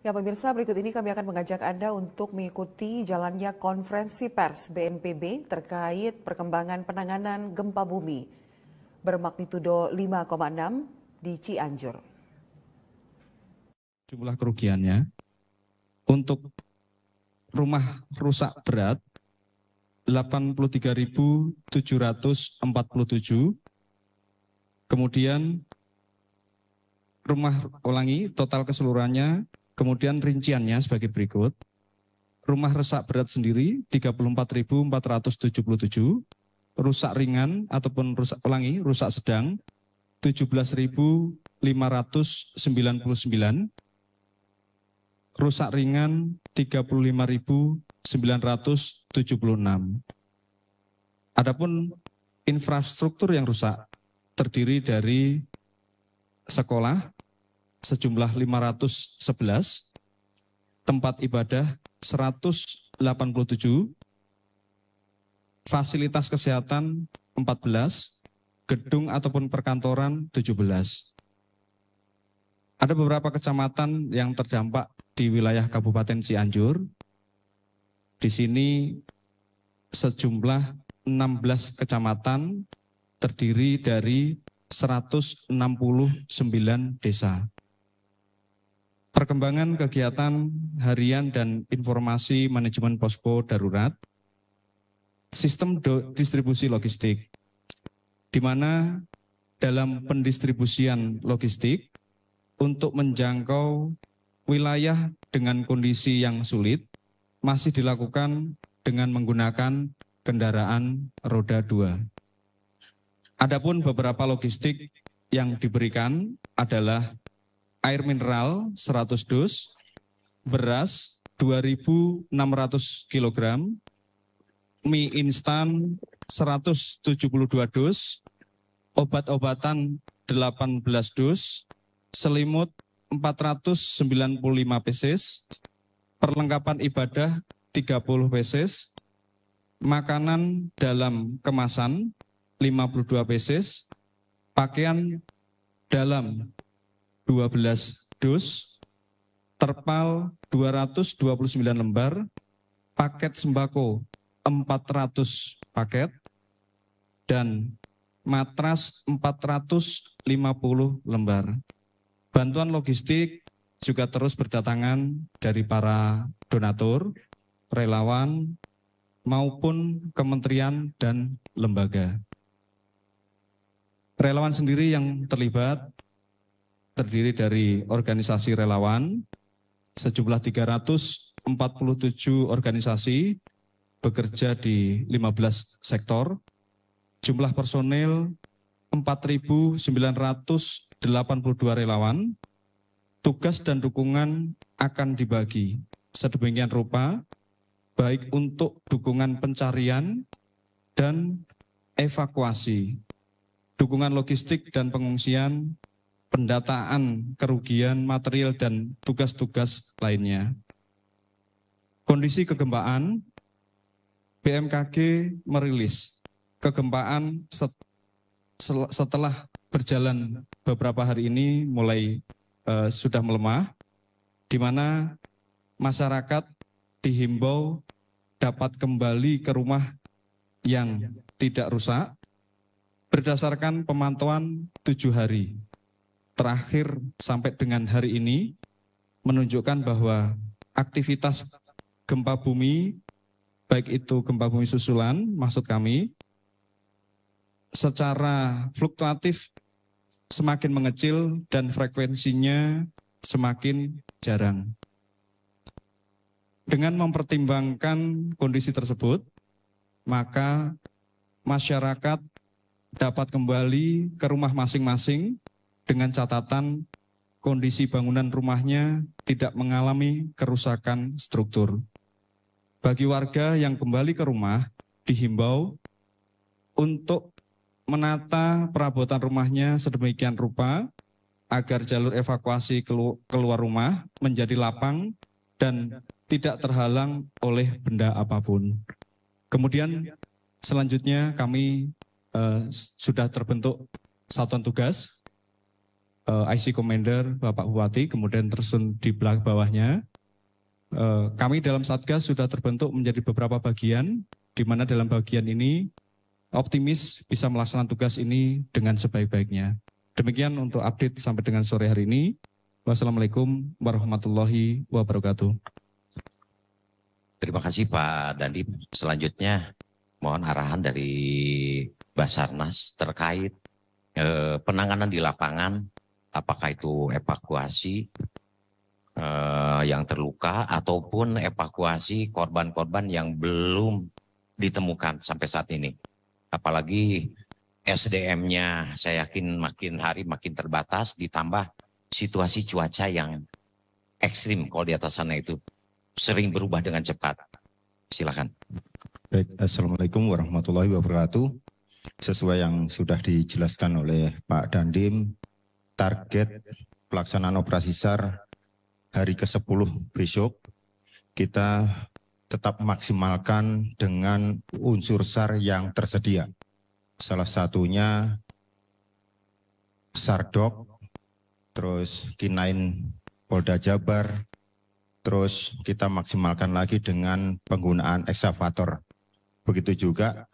Ya pemirsa, berikut ini kami akan mengajak Anda untuk mengikuti jalannya konferensi pers BNPB terkait perkembangan penanganan gempa bumi bermagnitudo 5,6 di Cianjur. Jumlah kerugiannya untuk rumah rusak berat 83.747, kemudian rumah ulangi total keseluruhannya, kemudian rinciannya sebagai berikut. Rumah rusak berat sendiri 34.477, rusak ringan ataupun rusak sedang 17.599, rusak ringan 35.976. Adapun infrastruktur yang rusak terdiri dari sekolah sejumlah 511, tempat ibadah 187, fasilitas kesehatan 14, gedung ataupun perkantoran 17. Ada beberapa kecamatan yang terdampak di wilayah Kabupaten Cianjur. Di sini sejumlah 16 kecamatan terdiri dari 169 desa. Perkembangan kegiatan harian dan informasi manajemen posko darurat, sistem distribusi logistik, di mana dalam pendistribusian logistik untuk menjangkau wilayah dengan kondisi yang sulit masih dilakukan dengan menggunakan kendaraan roda 2. Adapun beberapa logistik yang diberikan adalah air mineral 100 dus, beras 2.600 kg, mie instan 172 dus, obat-obatan 18 dus, selimut 495 pieces, perlengkapan ibadah 30 pieces, makanan dalam kemasan 52 pieces, pakaian dalam 12 dus, terpal 229 lembar, paket sembako 400 paket, dan matras 450 lembar. Bantuan logistik juga terus berdatangan dari para donatur, relawan, maupun kementerian dan lembaga. Relawan sendiri yang terlibat terdiri dari organisasi relawan, sejumlah 347 organisasi bekerja di 15 sektor, jumlah personil 4.982 relawan, tugas dan dukungan akan dibagi sedemikian rupa, baik untuk dukungan pencarian dan evakuasi, dukungan logistik dan pengungsian, pendataan kerugian material dan tugas-tugas lainnya. Kondisi kegempaan, BMKG merilis kegempaan setelah berjalan beberapa hari ini mulai sudah melemah, di mana masyarakat dihimbau dapat kembali ke rumah yang tidak rusak berdasarkan pemantauan 7 hari. Terakhir sampai dengan hari ini menunjukkan bahwa aktivitas gempa bumi, baik itu gempa bumi susulan, maksud kami, secara fluktuatif semakin mengecil dan frekuensinya semakin jarang. Dengan mempertimbangkan kondisi tersebut, maka masyarakat dapat kembali ke rumah masing-masing dengan catatan kondisi bangunan rumahnya tidak mengalami kerusakan struktur. Bagi warga yang kembali ke rumah, dihimbau untuk menata perabotan rumahnya sedemikian rupa agar jalur evakuasi keluar rumah menjadi lapang dan tidak terhalang oleh benda apapun. Kemudian selanjutnya kami sudah terbentuk satuan tugas IC Commander Bapak Bupati, kemudian tersun di belakang bawahnya. Kami dalam Satgas sudah terbentuk menjadi beberapa bagian, di mana dalam bagian ini optimis bisa melaksanakan tugas ini dengan sebaik-baiknya. Demikian untuk update sampai dengan sore hari ini. Wassalamualaikum warahmatullahi wabarakatuh. Terima kasih Pak Dandi. Selanjutnya mohon arahan dari Basarnas terkait penanganan di lapangan, apakah itu evakuasi yang terluka ataupun evakuasi korban-korban yang belum ditemukan sampai saat ini. Apalagi SDM-nya saya yakin makin hari makin terbatas, ditambah situasi cuaca yang ekstrim kalau di atas sana itu sering berubah dengan cepat. Silakan. Baik, Assalamualaikum warahmatullahi wabarakatuh. Sesuai yang sudah dijelaskan oleh Pak Dandim, target pelaksanaan operasi SAR hari ke-10 besok kita tetap maksimalkan dengan unsur SAR yang tersedia. Salah satunya SARDOC, terus K9 Polda Jabar, terus kita maksimalkan lagi dengan penggunaan ekskavator. Begitu juga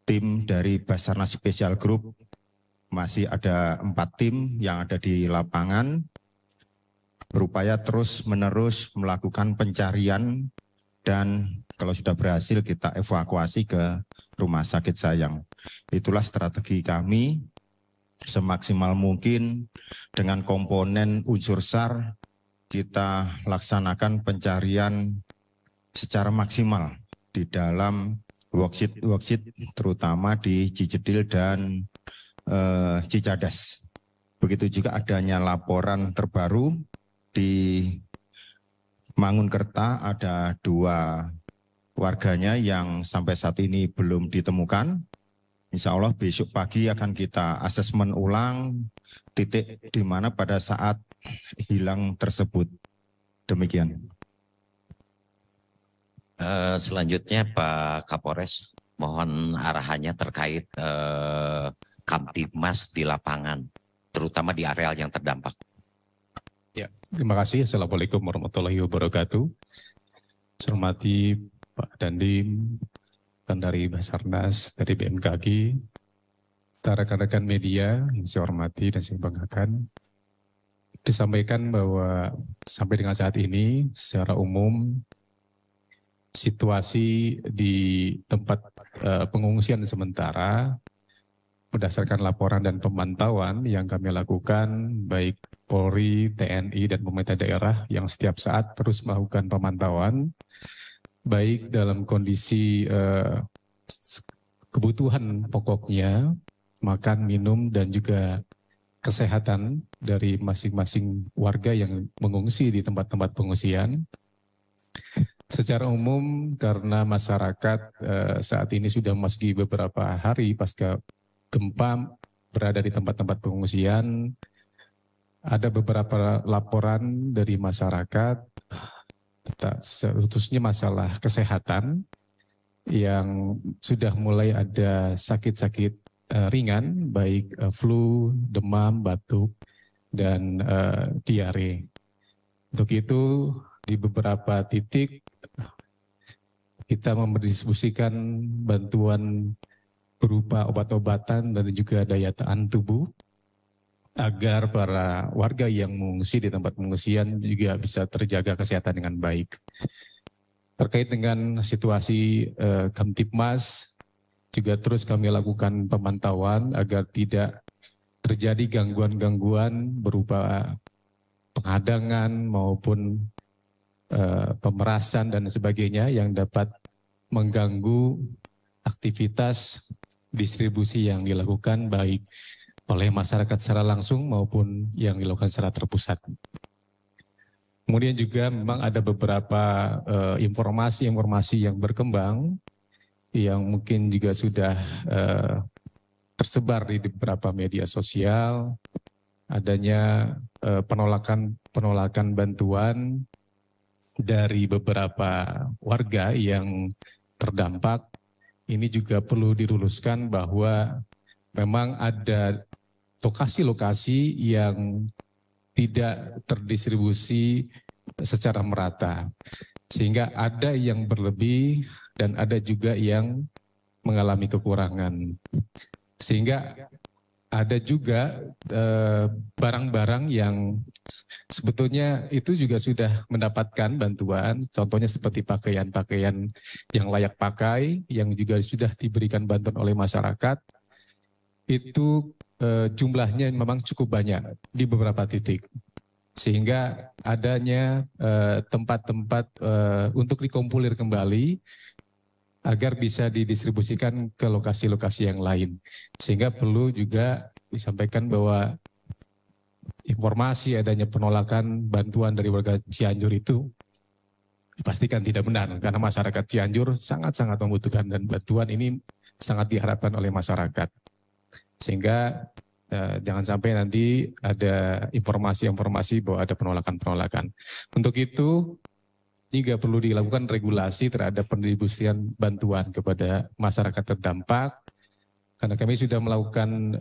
tim dari Basarnas Special Group, masih ada 4 tim yang ada di lapangan, berupaya terus-menerus melakukan pencarian dan kalau sudah berhasil kita evakuasi ke Rumah Sakit Sayang. Itulah strategi kami semaksimal mungkin dengan komponen unsur SAR kita laksanakan pencarian secara maksimal di dalam worksheet terutama di Cijedil dan Cicadas. Begitu juga adanya laporan terbaru di Mangunkerta, ada 2 warganya yang sampai saat ini belum ditemukan. Insya Allah besok pagi akan kita asesmen ulang titik di mana pada saat hilang tersebut. Demikian. Selanjutnya Pak Kapolres, mohon arahannya terkait Kamtibmas di lapangan, terutama di areal yang terdampak. Ya, terima kasih. Assalamualaikum warahmatullahi wabarakatuh. Saya hormati Pak Dandim, dan dari Basarnas, dari BMKG, rekan-rekan media yang saya hormati dan saya banggakan. Disampaikan bahwa sampai dengan saat ini secara umum situasi di tempat pengungsian sementara berdasarkan laporan dan pemantauan yang kami lakukan, baik Polri, TNI, dan pemerintah daerah yang setiap saat terus melakukan pemantauan, baik dalam kondisi kebutuhan pokoknya, makan, minum, dan juga kesehatan dari masing-masing warga yang mengungsi di tempat-tempat pengungsian. Secara umum, karena masyarakat saat ini sudah memasuki beberapa hari pasca gempa berada di tempat-tempat pengungsian, ada beberapa laporan dari masyarakat, khususnya masalah kesehatan, yang sudah mulai ada sakit-sakit ringan, baik flu, demam, batuk, dan diare. Untuk itu, di beberapa titik kita mendistribusikan bantuan berupa obat-obatan dan juga daya tahan tubuh agar para warga yang mengungsi di tempat pengungsian juga bisa terjaga kesehatan dengan baik. Terkait dengan situasi Kamtibmas, juga terus kami lakukan pemantauan agar tidak terjadi gangguan-gangguan berupa penghadangan maupun pemerasan dan sebagainya yang dapat mengganggu aktivitas distribusi yang dilakukan baik oleh masyarakat secara langsung maupun yang dilakukan secara terpusat. Kemudian juga memang ada beberapa informasi-informasi yang berkembang yang mungkin juga sudah tersebar di beberapa media sosial, adanya penolakan bantuan dari beberapa warga yang terdampak. Ini juga perlu diluluskan bahwa memang ada lokasi-lokasi yang tidak terdistribusi secara merata. Sehingga ada yang berlebih dan ada juga yang mengalami kekurangan. Sehingga ada juga barang-barang yang sebetulnya itu juga sudah mendapatkan bantuan, contohnya seperti pakaian-pakaian yang layak pakai, yang juga sudah diberikan bantuan oleh masyarakat, itu jumlahnya memang cukup banyak di beberapa titik. Sehingga adanya tempat-tempat untuk dikumpulir kembali agar bisa didistribusikan ke lokasi-lokasi yang lain. Sehingga perlu juga disampaikan bahwa informasi adanya penolakan bantuan dari warga Cianjur itu dipastikan tidak benar, karena masyarakat Cianjur sangat-sangat membutuhkan dan bantuan ini sangat diharapkan oleh masyarakat. Sehingga jangan sampai nanti ada informasi-informasi bahwa ada penolakan-penolakan. Untuk itu juga perlu dilakukan regulasi terhadap pendistribusian bantuan kepada masyarakat terdampak, karena kami sudah melakukan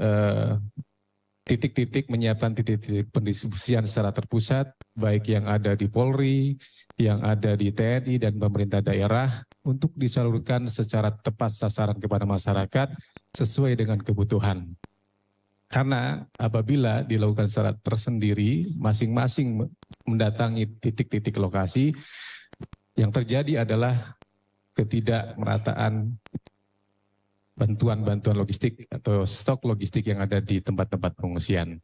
titik-titik, menyiapkan titik-titik pendistribusian secara terpusat, baik yang ada di Polri, yang ada di TNI dan pemerintah daerah, untuk disalurkan secara tepat sasaran kepada masyarakat sesuai dengan kebutuhan. Karena apabila dilakukan secara tersendiri, masing-masing mendatangi titik-titik lokasi, yang terjadi adalah ketidakmerataan bantuan-bantuan logistik atau stok logistik yang ada di tempat-tempat pengungsian.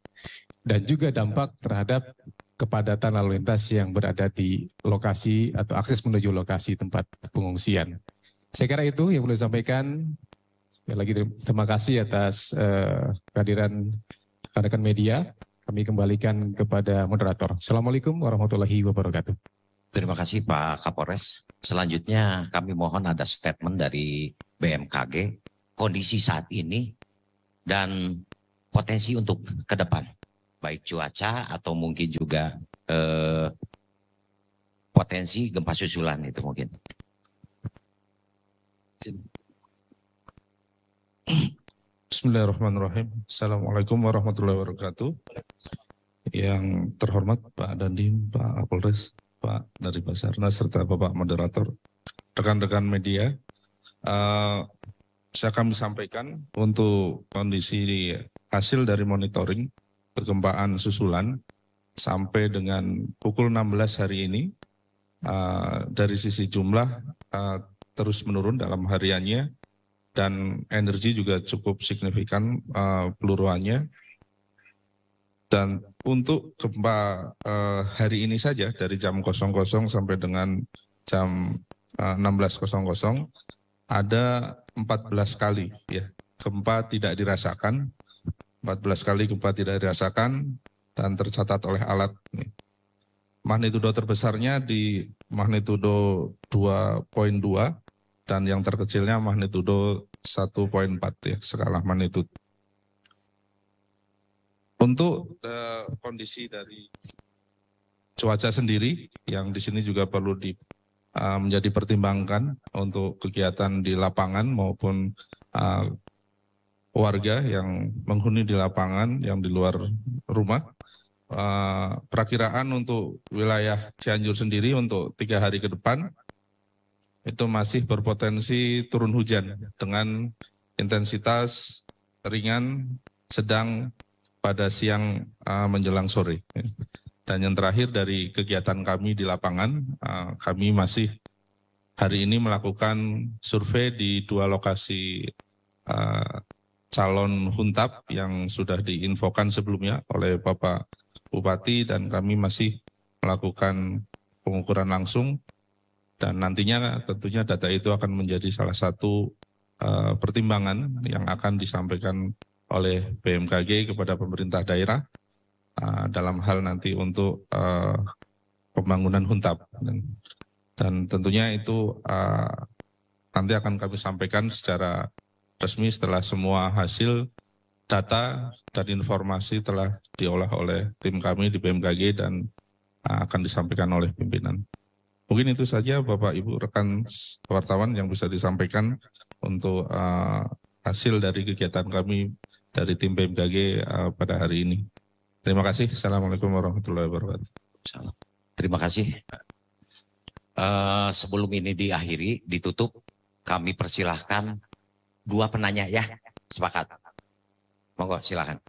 Dan juga dampak terhadap kepadatan lalu lintas yang berada di lokasi atau akses menuju lokasi tempat pengungsian. Saya kira itu yang perlu disampaikan. Sekali lagi terima kasih atas kehadiran rekan-rekan media. Kami kembalikan kepada moderator. Assalamualaikum warahmatullahi wabarakatuh. Terima kasih Pak Kapolres. Selanjutnya kami mohon ada statement dari BMKG, kondisi saat ini dan potensi untuk ke depan. Baik cuaca atau mungkin juga potensi gempa susulan itu mungkin. Bismillahirrahmanirrahim. Assalamualaikum warahmatullahi wabarakatuh. Yang terhormat Pak Dandim, Pak Kapolres, Pak dari Basarnas, serta Bapak Moderator, rekan-rekan media. Saya kami sampaikan untuk kondisi hasil dari monitoring kegempaan susulan sampai dengan pukul 16 hari ini, dari sisi jumlah terus menurun dalam hariannya, dan energi juga cukup signifikan peluruannya. Dan untuk gempa hari ini saja dari jam 00 sampai dengan jam 16.00 ada 14 kali ya gempa tidak dirasakan, 14 kali gempa tidak dirasakan dan tercatat oleh alat. Magnitudo terbesarnya di magnitudo 2.2 dan yang terkecilnya magnitudo 1.4 ya, skala magnitudo. Untuk kondisi dari cuaca sendiri yang di sini juga perlu menjadi pertimbangkan untuk kegiatan di lapangan maupun warga yang menghuni di lapangan yang di luar rumah. Perakiraan untuk wilayah Cianjur sendiri untuk 3 hari ke depan itu masih berpotensi turun hujan dengan intensitas ringan, sedang pada siang menjelang sore. Dan yang terakhir dari kegiatan kami di lapangan, kami masih hari ini melakukan survei di 2 lokasi calon huntap yang sudah diinfokan sebelumnya oleh Bapak Bupati, dan kami masih melakukan pengukuran langsung. Dan nantinya tentunya data itu akan menjadi salah satu pertimbangan yang akan disampaikan oleh BMKG kepada pemerintah daerah dalam hal nanti untuk pembangunan huntap. Dan tentunya itu nanti akan kami sampaikan secara resmi setelah semua hasil data dan informasi telah diolah oleh tim kami di BMKG dan akan disampaikan oleh pimpinan. Mungkin itu saja Bapak Ibu rekan wartawan yang bisa disampaikan untuk hasil dari kegiatan kami dari tim BMKG pada hari ini. Terima kasih. Assalamualaikum warahmatullahi wabarakatuh. Terima kasih. Sebelum ini diakhiri, ditutup, kami persilahkan 2 penanya ya. Sepakat? Monggo silakan.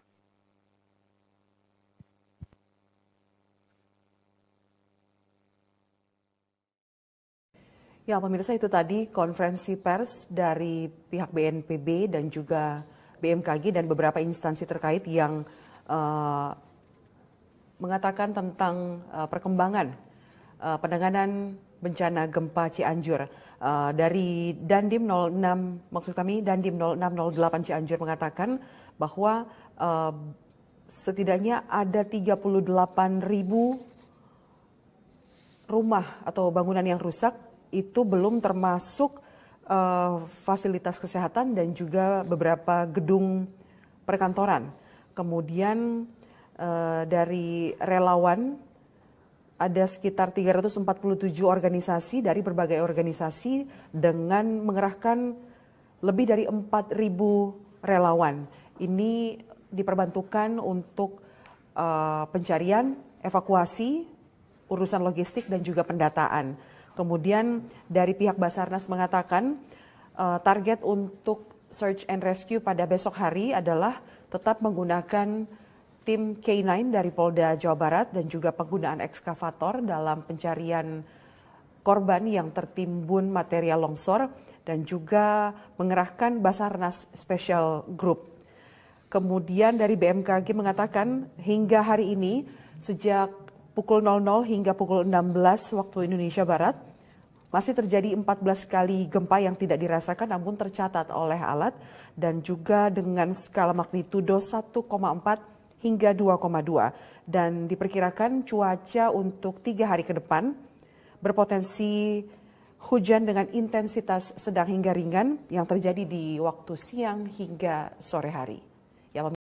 Ya, pemirsa, itu tadi konferensi pers dari pihak BNPB dan juga BMKG dan beberapa instansi terkait yang mengatakan tentang perkembangan penanganan bencana gempa Cianjur. Dari Dandim 06, maksud kami Dandim 0608 Cianjur mengatakan bahwa setidaknya ada 38.000 rumah atau bangunan yang rusak, itu belum termasuk fasilitas kesehatan dan juga beberapa gedung perkantoran. Kemudian dari relawan ada sekitar 347 organisasi dari berbagai organisasi dengan mengerahkan lebih dari 4.000 relawan. Ini diperbantukan untuk pencarian, evakuasi, urusan logistik dan juga pendataan. Kemudian dari pihak Basarnas mengatakan target untuk search and rescue pada besok hari adalah tetap menggunakan tim K9 dari Polda Jawa Barat dan juga penggunaan ekskavator dalam pencarian korban yang tertimbun material longsor dan juga mengerahkan Basarnas Special Group. Kemudian dari BMKG mengatakan hingga hari ini sejak pukul 00 hingga pukul 16 waktu Indonesia Barat, masih terjadi 14 kali gempa yang tidak dirasakan namun tercatat oleh alat dan juga dengan skala magnitudo 1,4 hingga 2,2. Dan diperkirakan cuaca untuk 3 hari ke depan berpotensi hujan dengan intensitas sedang hingga ringan yang terjadi di waktu siang hingga sore hari.